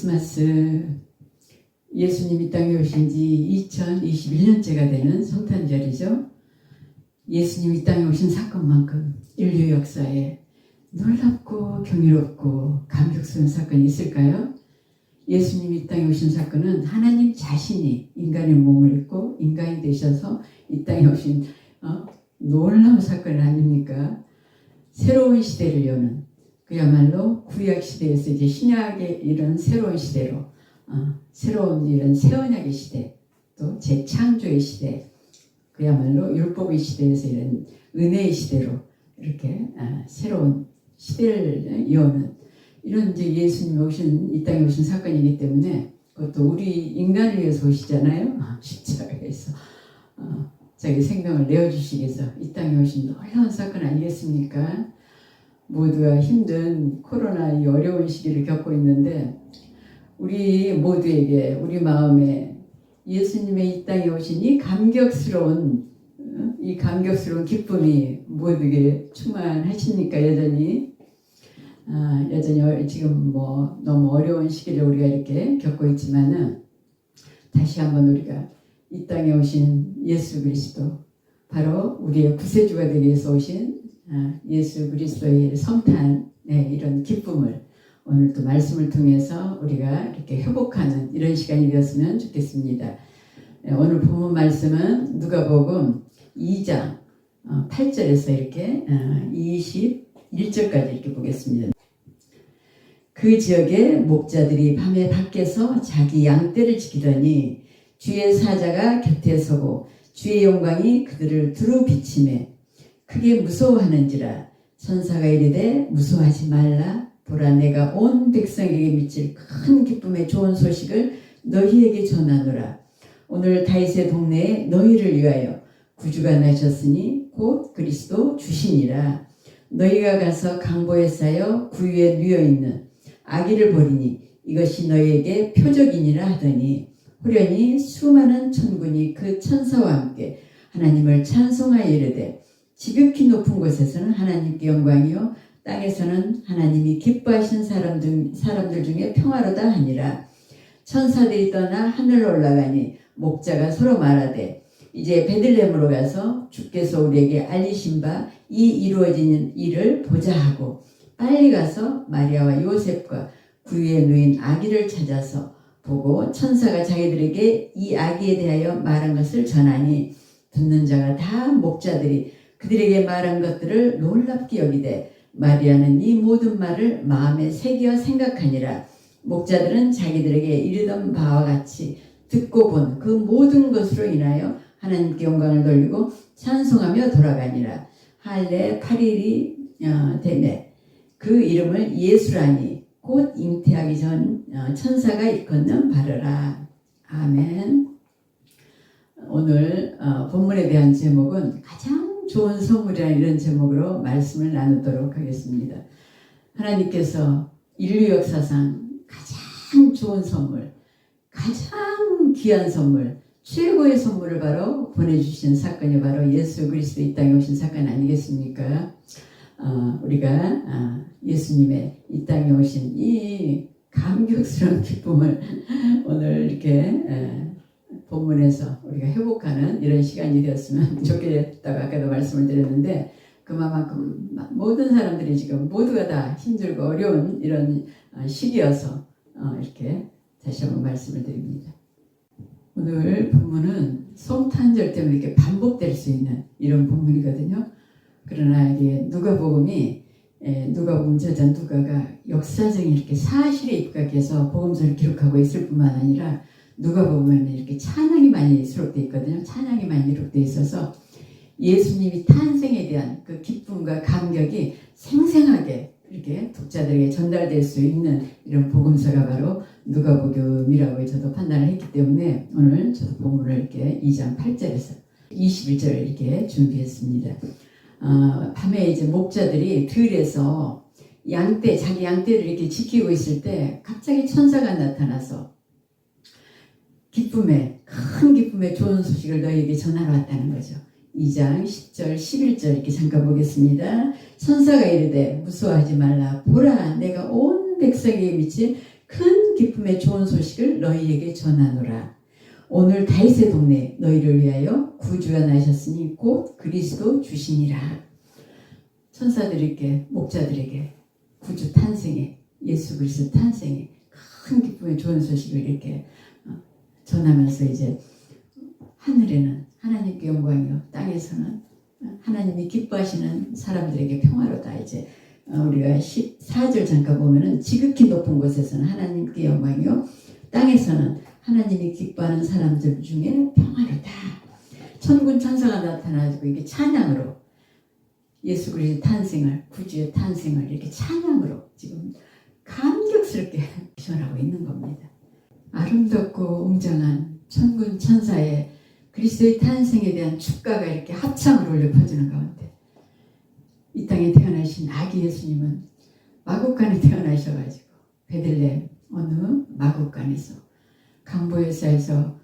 크리스마스 예수님 이 땅에 오신 지 2021년째가 되는 성탄절이죠. 예수님 이 땅에 오신 사건만큼 인류 역사에 놀랍고 경이롭고 감격스러운 사건이 있을까요? 예수님 이 땅에 오신 사건은 하나님 자신이 인간의 몸을 입고 인간이 되셔서 이 땅에 오신 놀라운 사건 아닙니까? 새로운 시대를 여는, 그야말로 구약 시대에서 이제 신약의 이런 새로운 시대로 새로운 이런 새 언약의 시대, 또 재창조의 시대, 그야말로 율법의 시대에서 이런 은혜의 시대로 이렇게 새로운 시대를 여는 이런 이제 예수님 오신 이 땅에 오신 사건이기 때문에, 그것도 우리 인간을 위해서 오시잖아요. 십자가에서 자기 생명을 내어주시기 위해서 이 땅에 오신 놀라운 사건 아니겠습니까? 모두가 힘든 코로나 이 어려운 시기를 겪고 있는데, 우리 모두에게 우리 마음에 예수님의 이 땅에 오신 이 감격스러운 기쁨이 모두에게 충만하십니까? 여전히 지금 너무 어려운 시기를 우리가 이렇게 겪고 있지만은, 다시 한번 우리가 이 땅에 오신 예수 그리스도, 바로 우리의 구세주가 되기 위해서 오신 예수 그리스도의 성탄의 이런 기쁨을 오늘 또 말씀을 통해서 우리가 이렇게 회복하는 이런 시간이 되었으면 좋겠습니다. 오늘 본문 말씀은 누가복음 2장 8절에서 이렇게 21절까지 이렇게 보겠습니다. 그 지역의 목자들이 밤에 밖에서 자기 양떼를 지키더니 주의 사자가 곁에 서고 주의 영광이 그들을 두루 비치매 크게 무서워하는지라. 천사가 이르되 무서워하지 말라. 보라, 내가 온 백성에게 미칠 큰 기쁨의 좋은 소식을 너희에게 전하노라. 오늘 다윗의 동네에 너희를 위하여 구주가 나셨으니 곧 그리스도 주시니라. 너희가 가서 강보에 쌓여 구유에 누워있는 아기를 보리니 이것이 너희에게 표적이니라 하더니, 호련히 수많은 천군이 그 천사와 함께 하나님을 찬송하여 이르되, 지극히 높은 곳에서는 하나님께 영광이요 땅에서는 하나님이 기뻐하시는 사람들 중에 평화로다 하니라. 천사들이 떠나 하늘로 올라가니 목자가 서로 말하되, 이제 베들레헴으로 가서 주께서 우리에게 알리신 바 이 이루어지는 일을 보자 하고, 빨리 가서 마리아와 요셉과 구유에 누인 아기를 찾아서 보고 천사가 자기들에게 이 아기에 대하여 말한 것을 전하니, 듣는 자가 다 목자들이 그들에게 말한 것들을 놀랍게 여기되, 마리아는 이 모든 말을 마음에 새겨 생각하니라. 목자들은 자기들에게 이르던 바와 같이 듣고 본 그 모든 것으로 인하여 하나님께 영광을 돌리고 찬송하며 돌아가니라. 할례 8일이 되매 그 이름을 예수라니 곧 잉태하기 전 천사가 일컫는 바르라. 아멘. 오늘 본문에 대한 제목은 가장 좋은 선물이라는 이런 제목으로 말씀을 나누도록 하겠습니다. 하나님께서 인류 역사상 가장 좋은 선물, 가장 귀한 선물, 최고의 선물을 바로 보내주신 사건이 바로 예수 그리스도 이 땅에 오신 사건 아니겠습니까? 우리가 예수님의 이 땅에 오신 이 감격스러운 기쁨을 오늘 이렇게 본문에서 우리가 회복하는 이런 시간이 되었으면 좋겠다고 아까도 말씀을 드렸는데, 그만큼 모든 사람들이 지금 모두가 다 힘들고 어려운 이런 시기여서 이렇게 다시 한번 말씀을 드립니다. 오늘 본문은 성탄절 때문에 이렇게 반복될 수 있는 이런 본문이거든요. 그러나 이게 누가복음 저자 누가가 역사적인 이렇게 사실에 입각해서 복음서를 기록하고 있을 뿐만 아니라, 누가복음에는 이렇게 찬양이 많이 수록되어 있거든요. 찬양이 많이 기록되어 있어서 예수님이 탄생에 대한 그 기쁨과 감격이 생생하게 이렇게 독자들에게 전달될 수 있는 이런 복음서가 바로 누가복음이라고 저도 판단을 했기 때문에, 오늘 저도 본문을 이렇게 2장 8절에서 21절 이렇게 준비했습니다. 밤에 이제 목자들이 들에서 자기 양떼를 이렇게 지키고 있을 때 갑자기 천사가 나타나서 큰 기쁨의 좋은 소식을 너희에게 전하러 왔다는 거죠. 2장 10절 11절 이렇게 잠깐 보겠습니다. 천사가 이르되 무서워하지 말라. 보라, 내가 온 백성에게 미칠 큰 큰 기쁨의 좋은 소식을 너희에게 전하노라. 오늘 다윗의 동네 너희를 위하여 구주가 나셨으니 곧 그리스도 주시니라. 천사들에게 목자들에게 구주 탄생에 예수 그리스도 탄생에 큰 기쁨의 좋은 소식을 이렇게 전하면서 이제 하늘에는 하나님께 영광이요 땅에서는 하나님이 기뻐하시는 사람들에게 평화로다. 이제 우리가 14절 잠깐 보면은 지극히 높은 곳에서는 하나님께 영광이요 땅에서는 하나님이 기뻐하는 사람들 중에는 평화로다. 천군 천사가 나타나지고 이게 찬양으로 예수 그리스도의 탄생을 구주의 탄생을 이렇게 찬양으로 지금 감격스럽게 전하고 있는 겁니다. 아름답고 웅장한 천군 천사의 그리스도의 탄생에 대한 축가가 이렇게 합창으로 울려 퍼지는 가운데 이 땅에 태어나신 아기 예수님은 마국간에 태어나셔가지고 베들레헴 어느 마국간에서 강보일사에서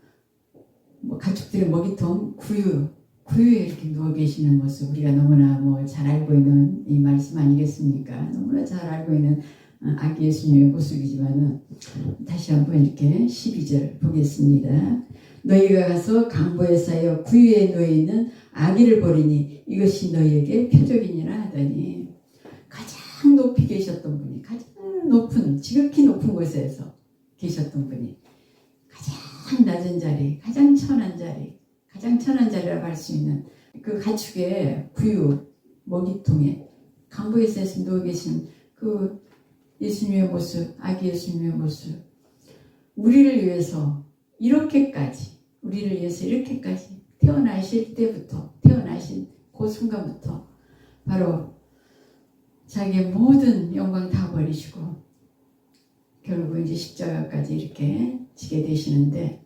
가축들의 먹이통 구유에 이렇게 누워 계시는 모습 우리가 너무나 잘 알고 있는 이 말씀 아니겠습니까? 너무나 잘 알고 있는 아기 예수님의 모습이지만은 다시 한번 이렇게 12절 보겠습니다. 너희가 가서 강보에 쌓여 구유에 누워 있는 아기를 보리니 이것이 너희에게 표적이니라 하더니 가장 높이 계셨던 분이 가장 높은 지극히 높은 곳에서 계셨던 분이 가장 낮은 자리 가장 천한 자리라고 할 수 있는 그 가축의 구유 먹이통에 강보에서 누워 계신 그 예수님의 모습 아기 예수님의 모습 우리를 위해서 이렇게까지 태어나실 때부터 태어나신 그 순간부터 바로 자기의 모든 영광 다 버리시고 결국 이제 십자가까지 이렇게 지게 되시는데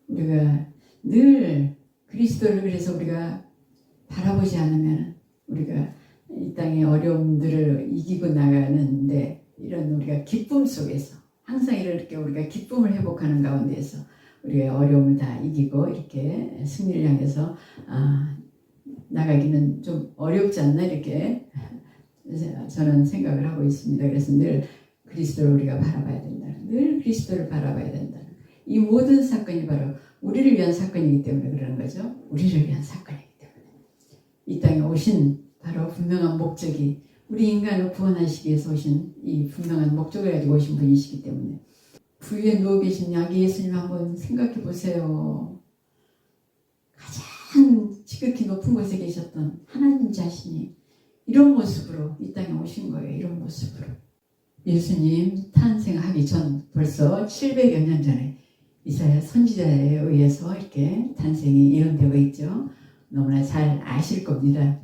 우리가 늘 그리스도를 그래서 우리가 바라보지 않으면 우리가 이 땅의 어려움들을 이기고 나가는데 이런 우리가 기쁨 속에서 항상 이렇게 우리가 기쁨을 회복하는 가운데에서 우리가 어려움을 다 이기고 이렇게 승리를 향해서 나가기는 좀 어렵지 않나 이렇게 저는 생각을 하고 있습니다. 그래서 늘 그리스도를 우리가 바라봐야 된다. 늘 그리스도를 바라봐야 된다. 이 모든 사건이 바로 우리를 위한 사건이기 때문에 그러는 거죠. 우리를 위한 사건이기 때문에 이 땅에 오신 바로 분명한 목적이 우리 인간을 구원하시기 위해서 오신 이 분명한 목적을 가지고 오신 분이시기 때문에 구유에 누워 계신 아기 예수님 한번 생각해 보세요. 가장 지극히 높은 곳에 계셨던 하나님 자신이 이런 모습으로 이 땅에 오신 거예요. 이런 모습으로. 예수님 탄생하기 전 벌써 700여 년 전에 이사야 선지자에 의해서 이렇게 탄생이 예언되고 있죠. 너무나 잘 아실 겁니다.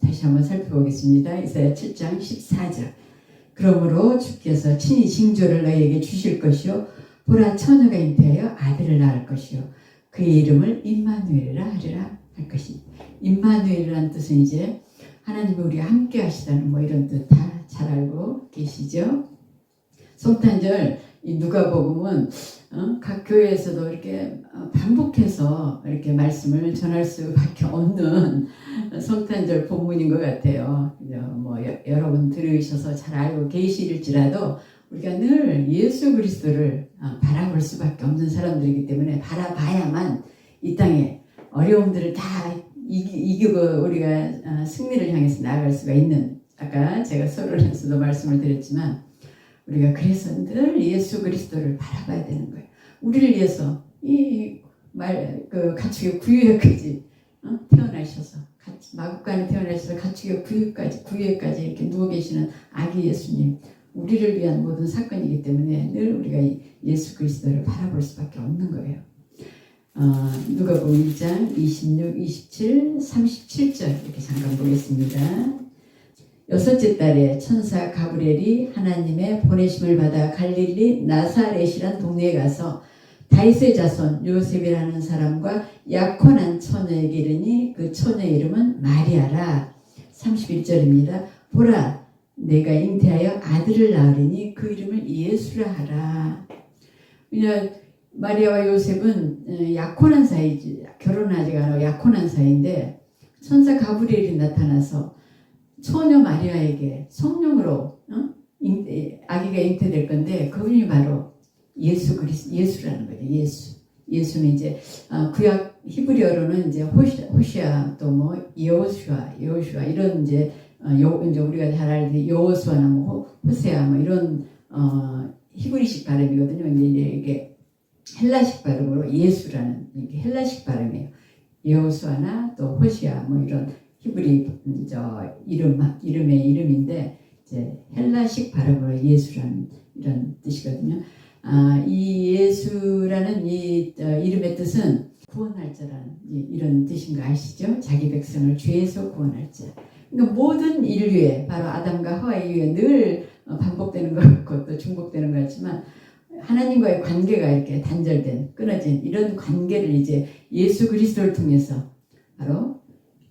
다시 한번 살펴보겠습니다. 이사야 7장 14절. 그러므로 주께서 친히 징조를 너희에게 주실 것이요 보라 처녀가 잉태하여 아들을 낳을 것이요 그의 이름을 임마누엘이라 하리라 할 것이니 임마누엘이라는 뜻은 이제 하나님이 우리와 함께 하시다는 이런 뜻 다 잘 알고 계시죠. 성탄절 이 누가복음은 각 교회에서도 이렇게 반복해서 이렇게 말씀을 전할 수밖에 없는 성탄절 본문인 것 같아요. 여러분 들으셔서 잘 알고 계실지라도 우리가 늘 예수 그리스도를 바라볼 수밖에 없는 사람들이기 때문에 바라봐야만 이 땅에 어려움들을 다 이기고 우리가 승리를 향해서 나아갈 수가 있는 아까 제가 서론에서도 말씀을 드렸지만 우리가 그래서 늘 예수 그리스도를 바라봐야 되는 거예요. 우리를 위해서 그 가축의 구유에까지 태어나셔서 마국간에 태어나셔서 가축의 구유에까지 이렇게 누워 계시는 아기 예수님 우리를 위한 모든 사건이기 때문에 늘 우리가 예수 그리스도를 바라볼 수밖에 없는 거예요. 누가복음 1장 26, 27, 37절 이렇게 잠깐 보겠습니다. 여섯째 달에 천사 가브리엘이 하나님의 보내심을 받아 갈릴리 나사렛이란 동네에 가서 다윗의 자손 요셉이라는 사람과 약혼한 처녀에게 이르니 그 처녀의 이름은 마리아라. 31절입니다. 보라 내가 잉태하여 아들을 낳으리니 그 이름을 예수라 하라. 그냥 마리아와 요셉은 약혼한 사이지 결혼하지 않아 약혼한 사이인데 천사 가브리엘이 나타나서 처녀 마리아에게 성령으로 아기가 잉태될 건데 그분이 바로 예수라는 거죠. 예수는 이제 구약 히브리어로는 이제 호시아 또 뭐 여호슈아 이런 이제 이제 우리가 잘 알듯이 여호수아나 뭐 호세아 뭐 이런 히브리식 발음이거든요. 이제 이게 헬라식 발음으로 예수라는 이게 헬라식 발음이에요. 여호수아나 또 호시아 뭐 이런 히브리 이름의 이름인데 이제 헬라식 발음으로 예수라는 이런 뜻이거든요. 이 예수라는 이 이름의 뜻은 구원할 자라는 이런 뜻인 거 아시죠? 자기 백성을 죄에서 구원할 자. 그러니까 모든 인류에 바로 아담과 하와 이후에 늘 반복되는 것 같고 또 중복되는 것 같지만 하나님과의 관계가 이렇게 단절된 끊어진 이런 관계를 이제 예수 그리스도를 통해서 바로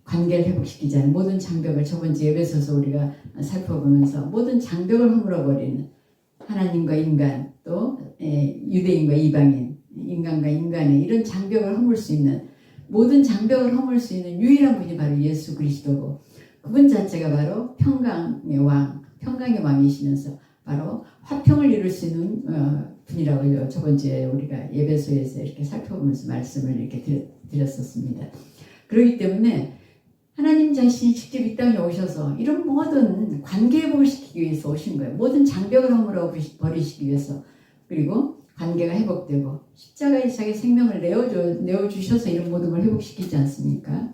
관계를 회복시키자는 모든 장벽을 저번 주 에베소서 우리가 살펴보면서 모든 장벽을 허물어버리는 하나님과 인간 또 유대인과 이방인 인간과 인간의 이런 장벽을 허물 수 있는 모든 장벽을 허물 수 있는 유일한 분이 바로 예수 그리스도고 그분 자체가 바로 평강의 왕이시면서 바로 화평을 이룰 수 있는 분이라고 저번 주에 우리가 예배소에서 이렇게 살펴보면서 말씀을 이렇게 드렸었습니다. 그렇기 때문에 하나님 자신이 직접 이 땅에 오셔서 이런 모든 관계 회복을 시키기 위해서 오신 거예요. 모든 장벽을 허물어 버리시기 위해서 그리고 관계가 회복되고 십자가에 자기 생명을 내어주셔서 이런 모든 걸 회복시키지 않습니까?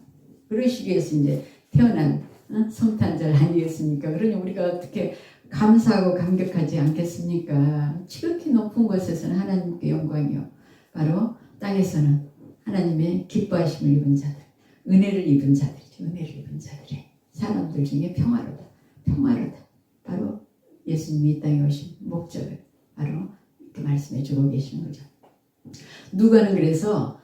그러시기 위해서 이제 태어난 성탄절 아니겠습니까? 그러니 우리가 어떻게 감사하고 감격하지 않겠습니까? 지극히 높은 곳에서는 하나님께 영광이요. 바로 땅에서는 하나님의 기뻐하심을 입은 자들, 은혜를 입은 자들이죠. 은혜를 입은 자들의 사람들 중에 평화로다. 바로 예수님이 이 땅에 오신 목적을 바로 이렇게 말씀해 주고 계시는 거죠. 누가는 그래서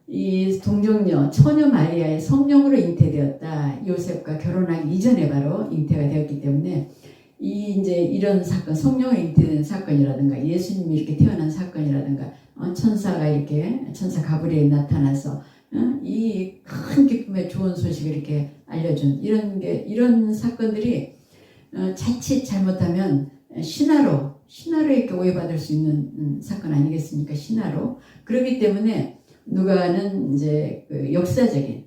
이 동정녀 처녀 마리아의 성령으로 잉태되었다. 요셉과 결혼하기 이전에 바로 잉태가 되었기 때문에 이제 이런 사건, 성령으로 잉태된 사건이라든가 예수님이 이렇게 태어난 사건이라든가 천사가 이렇게 천사 가브리엘이 나타나서 이 큰 기쁨의 좋은 소식을 이렇게 알려준 이런 사건들이 자칫 잘못하면 신화로 이렇게 오해받을 수 있는 사건 아니겠습니까? 신화로. 그렇기 때문에 누가는 이제 그 역사적인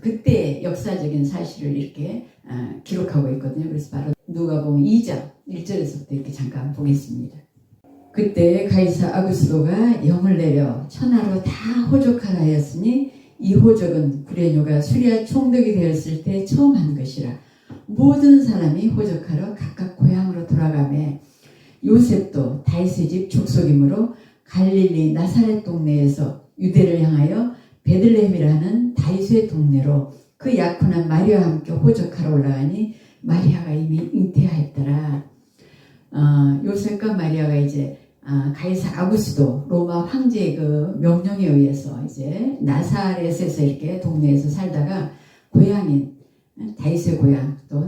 그때의 역사적인 사실을 이렇게 기록하고 있거든요. 그래서 바로 누가복음 2장 1절에서부터 이렇게 잠깐 보겠습니다. 그때 가이사 아구스도가 영을 내려 천하로 다 호족하라 하였으니 이 호족은 구레뇨가 수리아 총독이 되었을 때 처음 한 것이라. 모든 사람이 호족하러 각각 고향으로 돌아가매 요셉도 다윗의 집 족속이므로 갈릴리 나사렛 동네에서 유대를 향하여 베들레헴이라 하는 다윗의 동네로 그 약혼한 마리아와 함께 호적하러 올라가니 마리아가 이미 잉태하였더라. 요셉과 마리아가 이제 가이사 아구스도 로마 황제의 그 명령에 의해서 이제 나사렛에서 이렇게 동네에서 살다가 고향인 다윗의 고향 또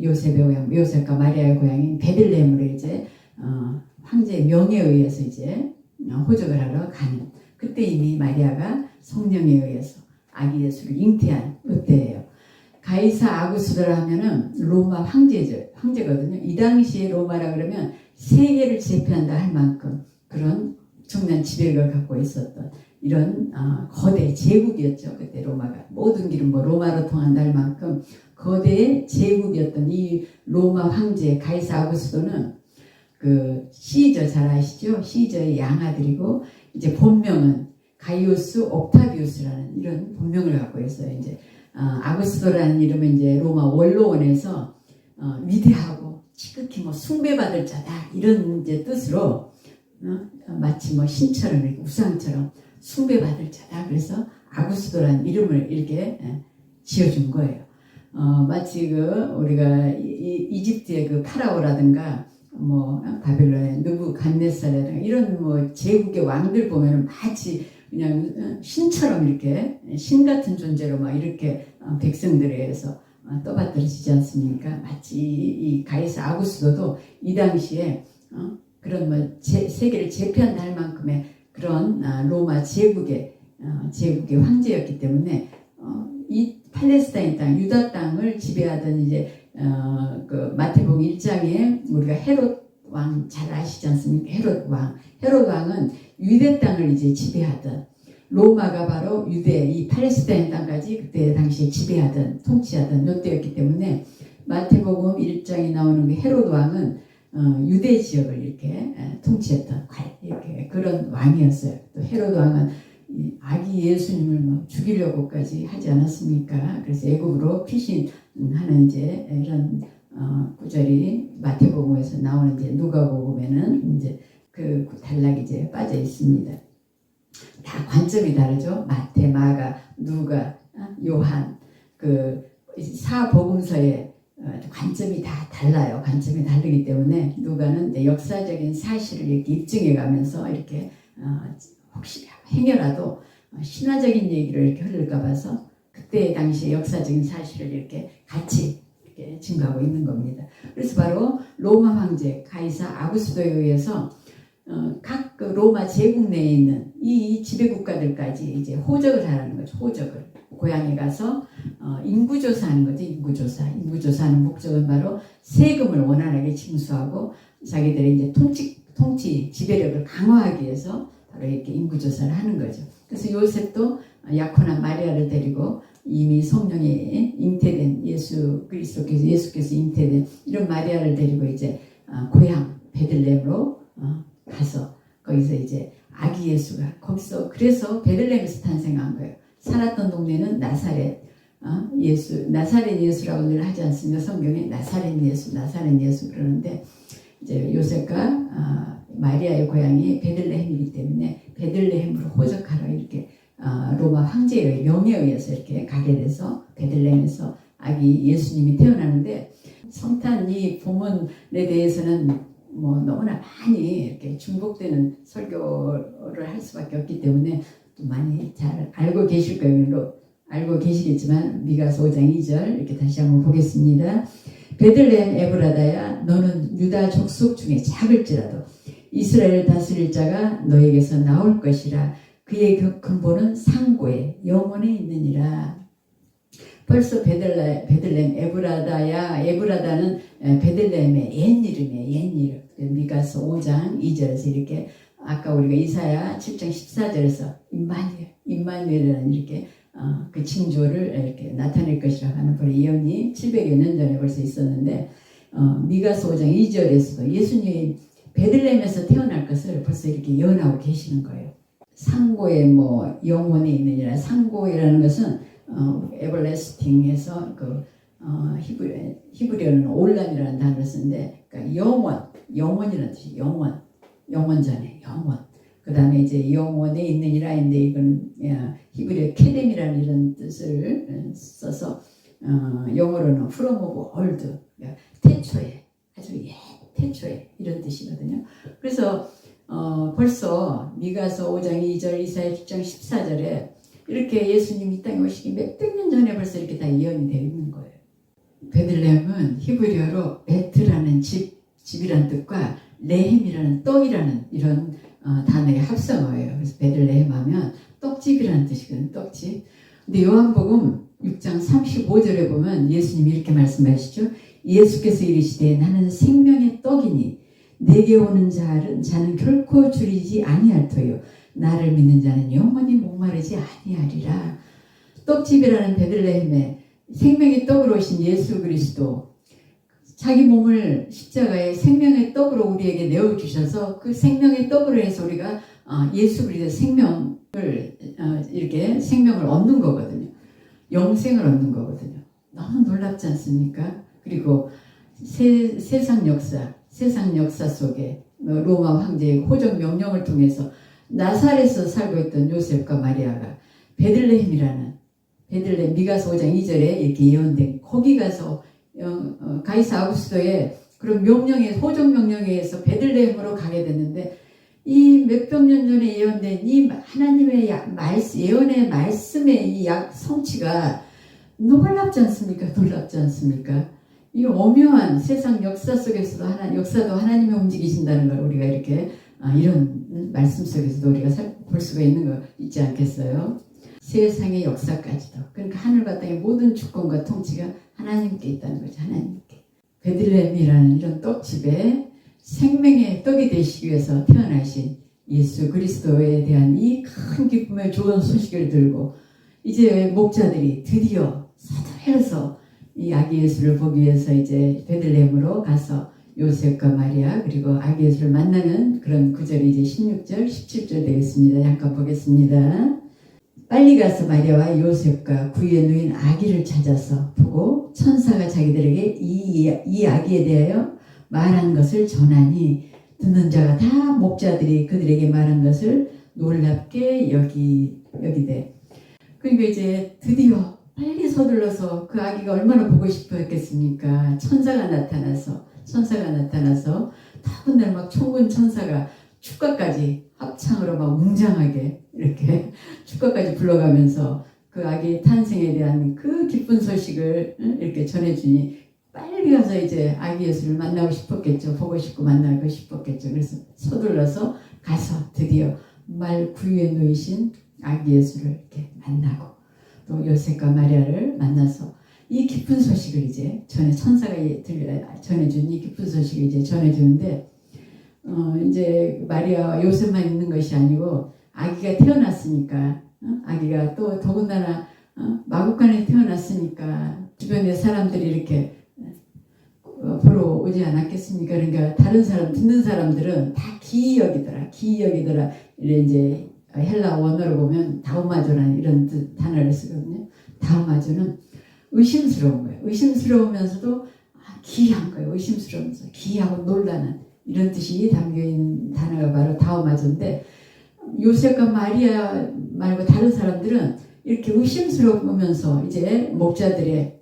요셉의 고향 요셉과 마리아의 고향인 베들레헴으로 이제 황제의 명에 의해서 이제 호적을 하러 가는 그때 이미 마리아가 성령에 의해서 아기 예수를 잉태한 그때예요. 가이사 아구스도라 하면은 로마 황제거든요. 이 당시에 로마라 그러면 세계를 제패한다 할 만큼 그런 엄청난 지배력을 갖고 있었던 이런 거대 제국이었죠. 그때 로마가 모든 길은 뭐 로마로 통한다 할 만큼 거대의 제국이었던 이 로마 황제 가이사 아구스도는 그 시저 잘 아시죠? 시저의 양아들이고 이제 본명은 가이오스 옥타비우스라는 이런 본명을 갖고 있어요. 이제 아구스도라는 이름은 이제 로마 원로원에서 위대하고 지극히 뭐 숭배받을 자다 이런 이제 뜻으로 마치 뭐 신처럼 이렇게 우상처럼 숭배받을 자다. 그래서 아구스도라는 이름을 이렇게 지어준 거예요. 마치 그 우리가 이집트의 그 파라오라든가 뭐 바벨론의 느부갓네살이라든가 이런 뭐 제국의 왕들 보면은 마치 그냥 신처럼 이렇게 신 같은 존재로 막 이렇게 백성들에 의해서 떠받들어지지 않습니까? 마치 이 가이사 아구스도도 이 당시에 그런 뭐 세계를 제패한다 할 만큼의 그런 로마 제국의 황제였기 때문에 이 팔레스타인 땅 유다 땅을 지배하던 이제 그 마태복음 1장에 우리가 헤롯 왕 잘 아시지 않습니까? 헤롯 왕. 헤롯 왕은 유대 땅을 이제 지배하던, 로마가 바로 유대, 이 팔레스타인 땅까지 그때 당시에 지배하던, 통치하던 요때였기 때문에 마태복음 1장에 나오는 그 헤롯 왕은 유대 지역을 이렇게 통치했던 이렇게 그런 왕이었어요. 또 헤롯 왕은 아기 예수님을 뭐 죽이려고까지 하지 않았습니까? 그래서 애굽으로 피신하는 이제 이런 구절이 마태복음에서 나오는 이제 누가복음에는 이제 그 단락이 이제 빠져 있습니다. 다 관점이 다르죠. 마태, 마가, 누가, 요한 그 사복음서의 관점이 다 달라요. 관점이 다르기 때문에 누가는 역사적인 사실을 이렇게 입증해 가면서 이렇게 혹시 행여라도 신화적인 얘기를 이렇게 흐를까 봐서 그때 당시의 역사적인 사실을 이렇게 같이 이렇게 증거하고 있는 겁니다. 그래서 바로 로마 황제 가이사 아구스도에 의해서 각 그 로마 제국 내에 있는 이 지배 국가들까지 이제 호적을 하라는 거죠. 호적을 고향에 가서 인구조사하는 거죠. 인구조사하는 목적은 바로 세금을 원활하게 징수하고 자기들의 이제 통치 지배력을 강화하기 위해서 바로 이렇게 인구조사를 하는 거죠. 그래서 요셉도 약혼한 마리아를 데리고 이미 성령에 잉태된 예수께서 잉태된 이런 마리아를 데리고 이제 고향 베들레헴으로 가서 거기서 이제 아기 예수가 거기서 그래서 베들레헴에서 탄생한 거예요. 살았던 동네는 나사렛 예수라고 늘 하지 않습니까? 성경에 나사렛 예수 그러는데 이제 요셉과 마리아의 고향이 베들레헴이기 때문에 베들레헴으로 호적하러 이렇게 로마 황제의 명에 의해서 이렇게 가게 돼서 베들레헴에서 아기 예수님이 태어나는데 성탄 이 본문에 대해서는 뭐 너무나 많이 이렇게 중복되는 설교를 할 수밖에 없기 때문에 또 많이 잘 알고 계실 거예요. 알고 계시겠지만 미가서 5장 2절 이렇게 다시 한번 보겠습니다. 베들레헴 에브라다야 너는 유다 족속 중에 작을지라도 이스라엘을 다스릴 자가 너에게서 나올 것이라. 그의 근본은 상고에 영원에 있느니라. 벌써 베들레헴 에브라다야 에브라다는 베들레헴의 옛 이름이에요. 미가서 5장 2절에서 이렇게 아까 우리가 이사야 7장 14절에서 임마누엘이라는 이렇게 그 징조를 이렇게 나타낼 것이라고 하는 그런 예언이 700여 년 전에 벌써 있었는데 미가서 5장 2절에서도 예수님이 베들레헴에서 태어날 것을 벌써 이렇게 예언하고 계시는 거예요. 상고에 뭐 영원에 있느니라. 상고이라는 것은 에버래스팅에서 그 히브리어는 올람이라는 단어를 쓰는데 그러니까 영원이라는 뜻이 영원 전에 영원. 그 다음에 이제 영원에 있느니라인데 이건 히브리어 케뎀이라는 이런 뜻을 써서 영어로는 from of old, 태초에 아주 태초에 이런 뜻이거든요. 그래서 벌써 미가서 5장 2절 이사야 10장 14절에 이렇게 예수님 이 땅에 오시기 몇백 년 전에 벌써 이렇게 다 예언이 되어 있는 거예요. 베들레헴은 히브리어로 베트라는 집이란 뜻과 레헴이라는 떡이라는 이런 단어의 합성어예요. 그래서 베들레헴 하면 떡집이라는 뜻이거든요. 떡집. 근데 요한복음 6장 35절에 보면 예수님이 이렇게 말씀하시죠. 예수께서 이르시되 나는 생명의 떡이니 내게 오는 자는 결코 줄이지 아니할 터요. 나를 믿는 자는 영원히 목마르지 아니하리라. 떡집이라는 베들레헴에 생명의 떡으로 오신 예수 그리스도 자기 몸을 십자가에 생명의 떡으로 우리에게 내어주셔서 그 생명의 떡으로 해서 우리가 예수 그리스도의 생명을 이렇게 생명을 얻는 거거든요. 영생을 얻는 거거든요. 너무 놀랍지 않습니까? 그리고 세상 역사 속에 로마 황제의 호적 명령을 통해서 나사렛에서 살고 있던 요셉과 마리아가 베들레헴 미가서 5장 2절에 이렇게 예언된 거기 가서 가이사 아구스도의 그런 호적 명령에 의해서 베들레헴으로 가게 됐는데 이 몇백 년 전에 예언된 이 하나님의 예언의 말씀의 이 성취가 놀랍지 않습니까? 이 오묘한 세상 역사 속에서도 역사도 하나님이 움직이신다는 걸 우리가 이렇게 이런 말씀 속에서도 우리가 볼 수가 있는 거 있지 않겠어요? 세상의 역사까지도. 그러니까 하늘과 땅의 모든 주권과 통치가 하나님께 있다는 거죠. 하나님께. 베들레헴이라는 이런 떡집에 생명의 떡이 되시기 위해서 태어나신 예수 그리스도에 대한 이 큰 기쁨의 좋은 소식을 들고 이제 목자들이 드디어 서둘러서 이 아기 예수를 보기 위해서 이제 베들레헴으로 가서 요셉과 마리아 그리고 아기 예수를 만나는 그런 구절이 이제 16절, 17절 되겠습니다. 잠깐 보겠습니다. 빨리 가서 마리아와 요셉과 구유에 누인 아기를 찾아서 보고 천사가 자기들에게 이 아기에 대하여 말한 것을 전하니 듣는 자가 다 목자들이 그들에게 말한 것을 놀랍게 여기되. 그러니까 이제 드디어 빨리 서둘러서 그 아기가 얼마나 보고 싶어 했겠습니까? 천사가 나타나서 더군다나 막 천군 천사가 축가까지 합창으로 막 웅장하게 이렇게 축가까지 불러가면서 그 아기 탄생에 대한 그 기쁜 소식을 이렇게 전해주니 빨리 가서 이제 아기 예수를 만나고 싶었겠죠. 보고 싶고 만나고 싶었겠죠. 그래서 서둘러서 가서 드디어 말 구유에 놓이신 아기 예수를 이렇게 만나고 또 요셉과 마리아를 만나서 이 기쁜 소식을 이제 천사가 전해준 이 기쁜 소식을 이제 전해주는데 이제 마리아와 요셉만 있는 것이 아니고 아기가 태어났으니까 아기가 또 더군다나 마국간에 태어났으니까 주변의 사람들이 이렇게 보러 오지 않았겠습니까? 그러니까 다른 사람 듣는 사람들은 다 기이 여기더라. 이제 헬라 원어로 보면 다우마조라는 이런 단어를 쓰거든요. 다우마조는 의심스러운 거예요. 의심스러우면서도 기이한 거예요. 의심스러우면서 기이하고 놀라는 이런 뜻이 담겨있는 단어가 바로 다우마조인데 요셉과 마리아 말고 다른 사람들은 이렇게 의심스러우면서 이제 목자들의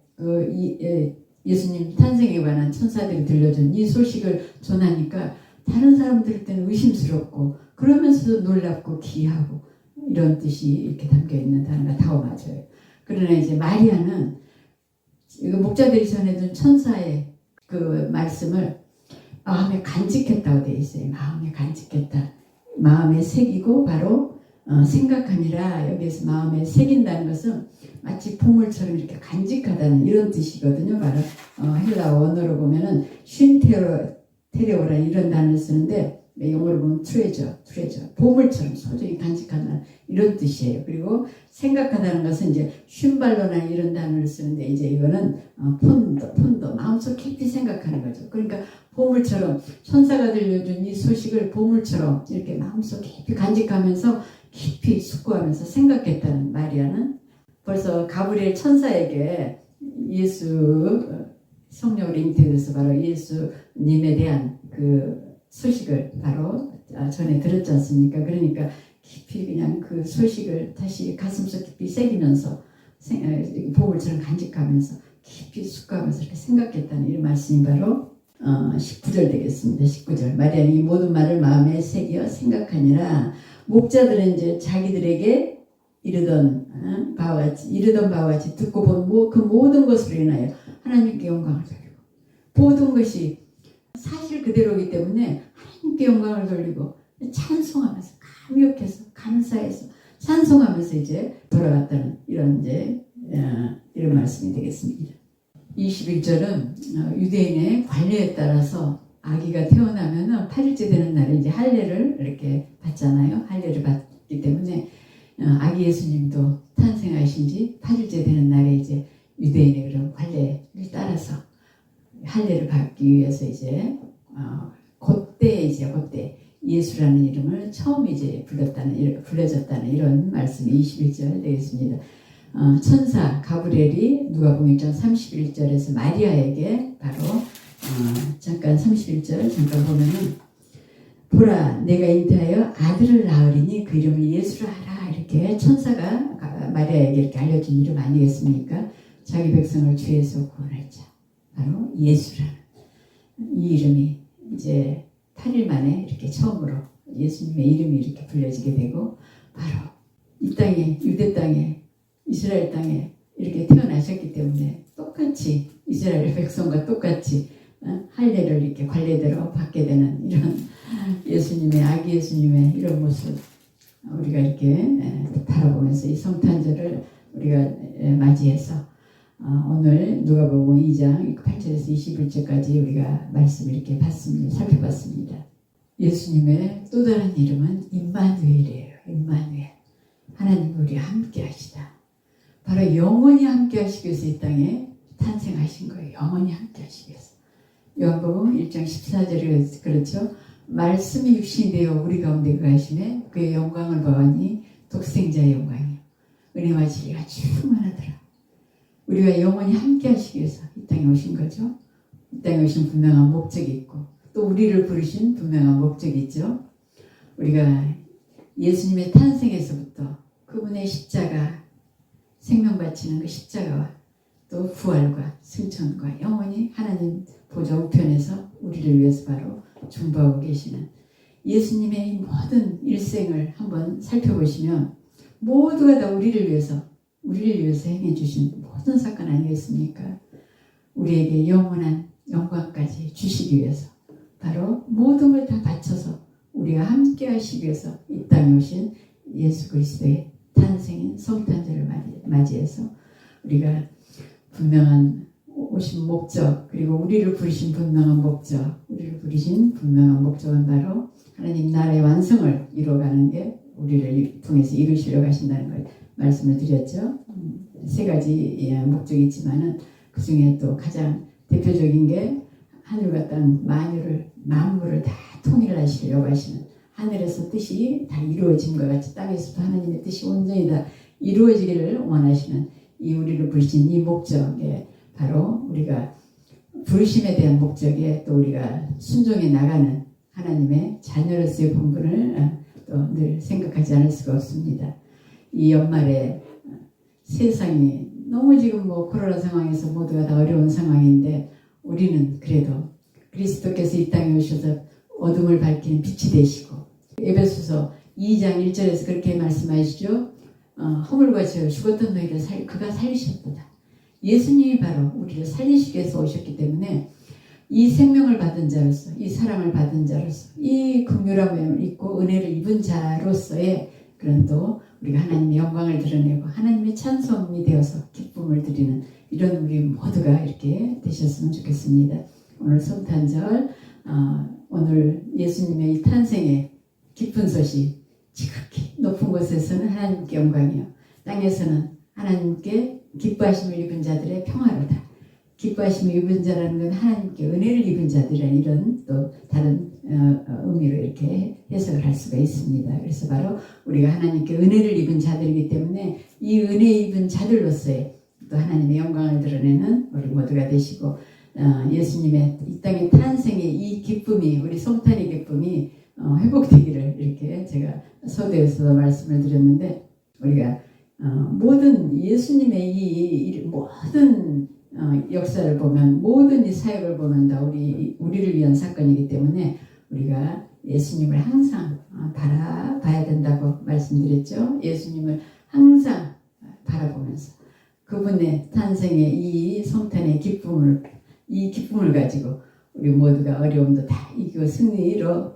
예수님 탄생에 관한 천사들이 들려준 이 소식을 전하니까 다른 사람들 때는 의심스럽고 그러면서도 놀랍고 기이하고 이런 뜻이 이렇게 담겨있는 단어가 다우마조예요. 그러나 이제 마리아는 목자들이 전해준 천사의 그 말씀을 마음에 간직했다고 되어 있어요. 마음에 간직했다. 마음에 새기고 바로 생각하니라. 여기에서 마음에 새긴다는 것은 마치 보물처럼 이렇게 간직하다는 이런 뜻이거든요. 바로 헬라 원어로 보면은 쉰테레오라 이런 단어를 쓰는데 영어로 보면 트레저 보물처럼 소중히 간직한다는 이런 뜻이에요. 그리고 생각하다는 것은 이제 쉰발로나 이런 단어를 쓰는데 이제 이거는 폰도 마음속 깊이 생각하는 거죠. 그러니까 보물처럼 천사가 들려준 이 소식을 보물처럼 이렇게 마음속 깊이 간직하면서 깊이 숙고하면서 생각했다는 마리아는 벌써 가브리엘 천사에게 예수 성령으로 잉태돼서 바로 예수님에 대한 그 소식을 바로 전에 들었지 않습니까? 그러니까 깊이 그냥 그 소식을 다시 가슴속 깊이 새기면서 보물처럼 간직하면서 깊이 숙고하면서 이렇게 생각했다는 이런 말씀이 바로 19절 되겠습니다. 19절 마리아는 이 모든 말을 마음에 새겨 생각하니라. 목자들은 이제 자기들에게 이르던 바와 같이 듣고 본 그 모든 것으로 인하여 하나님께 영광을 돌리고 모든 것이 사실 그대로이기 때문에 하나님께 영광을 돌리고 찬송하면서 감격해서 감사해서 찬송하면서 이제 돌아갔다는 이런 이제 이런 말씀이 되겠습니다. 21절은 유대인의 관례에 따라서 아기가 태어나면은 8일째 되는 날에 이제 할례를 이렇게 받잖아요. 할례를 받기 때문에 아기 예수님도 탄생하신 지 8일째 되는 날에 이제 유대인의 그런 관례를 따라서 할례를 받기 위해서 이제 그때 예수라는 이름을 처음 이제 불려졌다는 이런 말씀이 21절 되겠습니다. 천사 가브리엘이 누가복음 1장 31절에서 마리아에게 바로 잠깐 31절 잠깐 보면은 보라 내가 잉태하여 아들을 낳으리니 그 이름을 예수라 하라 이렇게 천사가 마리아에게 이렇게 알려준 이름 아니겠습니까? 자기 백성을 죄에서 구원할 자 바로 예수라는 이 이름이 이제 8일 만에 이렇게 처음으로 예수님의 이름이 이렇게 불려지게 되고 바로 이 땅에 유대 땅에 이스라엘 땅에 이렇게 태어나셨기 때문에 똑같이 이스라엘 백성과 똑같이 할례를 이렇게 관례대로 받게 되는 이런 예수님의 아기 예수님의 이런 모습 우리가 이렇게 바라보면서 이 성탄절을 우리가 맞이해서 오늘 누가복음 2장 8절에서 21절까지 우리가 말씀을 이렇게 살펴봤습니다. 예수님의 또 다른 이름은 임마누엘이에요. 임마누엘. 하나님 우리와 함께 하시다. 바로 영원히 함께 하시기 위해서 이 땅에 탄생하신 거예요. 영원히 함께 하시기 위해서. 요한복음 1장 14절에 그렇죠. 말씀이 육신이 되어 우리 가운데 거하시네 그의 영광을 보아니 독생자의 영광이요. 은혜와 진리가 충만하더라. 우리가 영원히 함께 하시기 위해서 이 땅에 오신 거죠. 이 땅에 오신 분명한 목적이 있고 또 우리를 부르신 분명한 목적이 있죠. 우리가 예수님의 탄생에서부터 그분의 십자가 생명 바치는 그 십자가와 또 부활과 승천과 영원히 하나님 보좌 우편에서 우리를 위해서 바로 중보하고 계시는 예수님의 이 모든 일생을 한번 살펴보시면 모두가 다 우리를 위해서 행해 주신 모든 사건 아니겠습니까? 우리에게 영원한 영광까지 주시기 위해서 바로 모든 걸 다 바쳐서 우리가 함께 하시기 위해서 이 땅에 오신 예수 그리스도의 탄생인 성탄절을 맞이해서 우리가 분명한 오신 목적 그리고 우리를 부르신 분명한 목적은 바로 하나님 나라의 완성을 이루어가는 게 우리를 통해서 이루시려 가신다는 걸 말씀을 드렸죠. 세 가지 목적이 있지만은 그 중에 또 가장 대표적인 게 하늘과 땅 만물을 다 통일하시려고 하시는 하늘에서 뜻이 다 이루어짐과 같이 땅에서도 하나님의 뜻이 온전히 다 이루어지기를 원하시는 이 우리를 부르신 이 목적에 바로 우리가 부르심에 대한 목적에 또 우리가 순종해 나가는 하나님의 자녀로서의 본분을 또 늘 생각하지 않을 수가 없습니다. 이 연말에 세상이 너무 지금 코로나 상황에서 모두가 다 어려운 상황인데 우리는 그래도 그리스도께서 이 땅에 오셔서 어둠을 밝히는 빛이 되시고 에베소서 2장 1절에서 그렇게 말씀하시죠. 허물과 죄로 죽었던 너희를 그가 살리셨도다. 예수님이 바로 우리를 살리시기 위해서 오셨기 때문에 이 생명을 받은 자로서 이 사랑을 받은 자로서 이 긍휼함을 입고 은혜를 입은 자로서의 그런 또 우리가 하나님의 영광을 드러내고 하나님의 찬송이 되어서 기쁨을 드리는 이런 우리 모두가 이렇게 되셨으면 좋겠습니다. 오늘 성탄절 오늘 예수님의 이 탄생의 기쁜 소식 지극히 높은 곳에서는 하나님께 영광이요 땅에서는 하나님께 기뻐하심을 입은 자들의 평화로다. 기뻐하심을 입은 자라는 건 하나님께 은혜를 입은 자들이라는 이런 또 다른 의미로 이렇게 해석을 할 수가 있습니다. 그래서 바로 우리가 하나님께 은혜를 입은 자들이기 때문에 이 은혜 입은 자들로서의 또 하나님의 영광을 드러내는 우리 모두가 되시고 예수님의 이 땅의 탄생의 이 기쁨이 우리 성탄의 기쁨이 회복되기를 이렇게 제가 서두에서 말씀을 드렸는데 우리가 모든 예수님의 이 모든 역사를 보면 모든 이 사역을 보면 다 우리를 위한 사건이기 때문에 우리가 예수님을 항상 바라봐야 된다고 말씀드렸죠. 예수님을 항상 바라보면서 그분의 탄생의 이 성탄의 이 기쁨을 가지고 우리 모두가 어려움도 다 이기고 승리로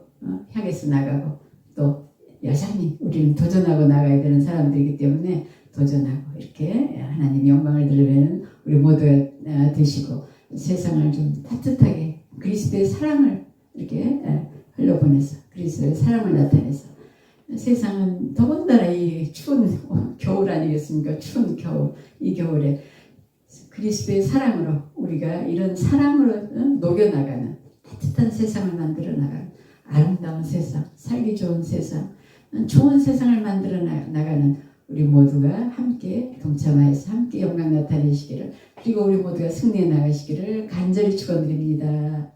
향해서 나가고 또 여전히 우리는 도전하고 나가야 되는 사람들이기 때문에 도전하고 이렇게 하나님 영광을 드러내는 우리 모두가 되시고 세상을 좀 따뜻하게 그리스도의 사랑을 이렇게 흘려보내서 그리스도의 사랑을 나타내서 세상은 더군다나 이 추운 겨울 아니겠습니까? 추운 겨울 이 겨울에 그리스도의 사랑으로 우리가 이런 사랑으로 녹여나가는 따뜻한 세상을 만들어 나가는 아름다운 세상 살기 좋은 세상 좋은 세상을 만들어 나가는 우리 모두가 함께 동참하여서 함께 영광 나타내시기를 그리고 우리 모두가 승리해 나가시기를 간절히 축원드립니다.